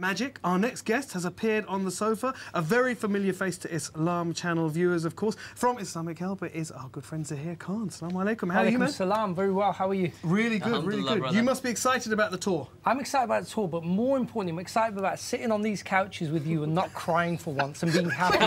Magic. Our next guest has appeared on the sofa. A very familiar face to Islam channel viewers, of course. From Islamic Helper is our good friend Zaheer Khan. Assalamu alaikum. How are you, man? Salam. Very well. How are you? Really good, really good. Brother. You must be excited about the tour. I'm excited about the tour, but more importantly, I'm excited about sitting on these couches with you and not crying for once and being happy.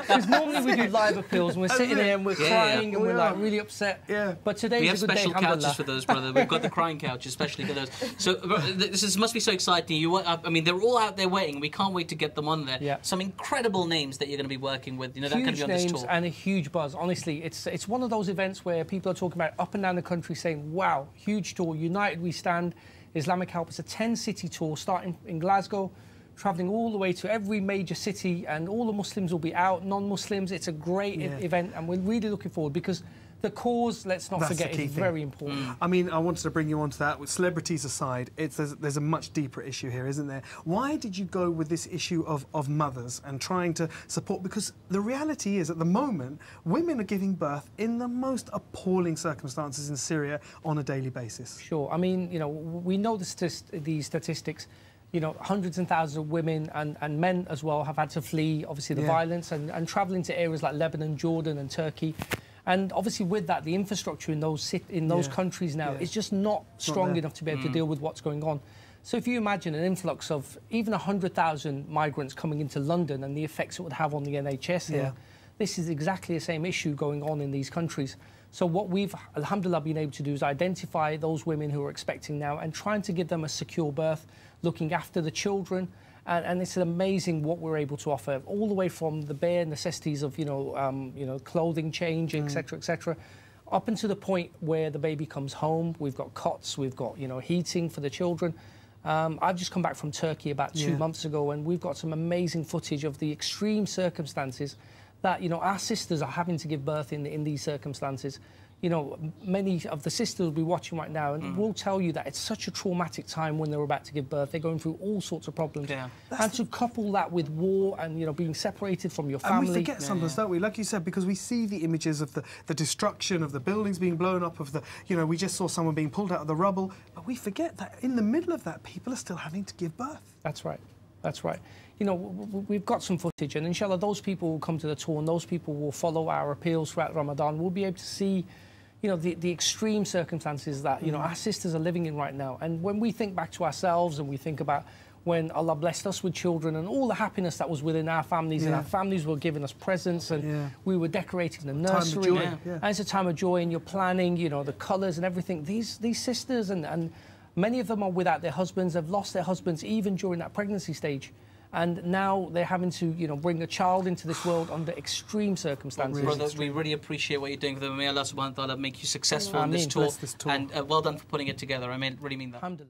Because normally we do live appeals and we're sitting here and we're crying and we're like really upset. Yeah. But today's a good day. We have special couches for those, brother. We've got the crying couch especially for those. So this must be so exciting. I mean, they're all out there waiting. We can't wait to get them on there. Yeah. Some incredible names that you're going to be working with. You know, that going to be on this tour. And a huge buzz. Honestly, it's one of those events where people are talking about up and down the country saying, wow, huge tour, united we stand. Islamic Help. It's a 10-city tour starting in Glasgow, travelling all the way to every major city, and all the Muslims will be out, non-Muslims. It's a great event, and we're really looking forward because the cause, let's not forget, is very important. I mean, I wanted to bring you onto that. With celebrities aside, there's a much deeper issue here, isn't there? Why did you go with this issue of mothers and trying to support? Because the reality is, at the moment, women are giving birth in the most appalling circumstances in Syria on a daily basis. Sure. I mean, you know, we know these statistics. You know, hundreds and thousands of women and men as well have had to flee, obviously, the violence and travelling to areas like Lebanon, Jordan and Turkey. And obviously with that, the infrastructure in those countries now is just not strong enough to be able to deal with what's going on. So if you imagine an influx of even 100,000 migrants coming into London and the effects it would have on the NHS here, this is exactly the same issue going on in these countries. So what we've, alhamdulillah, been able to do is identify those women who are expecting now and trying to give them a secure birth, looking after the children. And it's amazing what we're able to offer, all the way from the bare necessities of, clothing change, etc., up until the point where the baby comes home. We've got cots, we've got, heating for the children. I've just come back from Turkey about 2 months ago, and we've got some amazing footage of the extreme circumstances that, our sisters are having to give birth in these circumstances. You know, many of the sisters will be watching right now and will tell you that it's such a traumatic time when they're about to give birth. They're going through all sorts of problems. Yeah. And to couple that with war and, being separated from your family. And we forget sometimes, don't we? Like you said, because we see the images of the destruction, of the buildings being blown up, of the, we just saw someone being pulled out of the rubble. But we forget that in the middle of that, people are still having to give birth. That's right. That's right. We've got some footage, and inshallah, those people will come to the tour and those people will follow our appeals throughout Ramadan. We'll be able to see the extreme circumstances that, our sisters are living in right now. And when we think back to ourselves and we think about when Allah blessed us with children and all the happiness that was within our families, and our families were giving us presents and we were decorating the nursery. And it's a time of joy, and you're planning, the colours and everything. These sisters, and many of them are without their husbands, have lost their husbands even during that pregnancy stage. And now they're having to, bring a child into this world under extreme circumstances. Brother, we really appreciate what you're doing for them. May Allah subhanahu wa ta'ala make you successful in this tour. And well done for putting it together. I really mean that.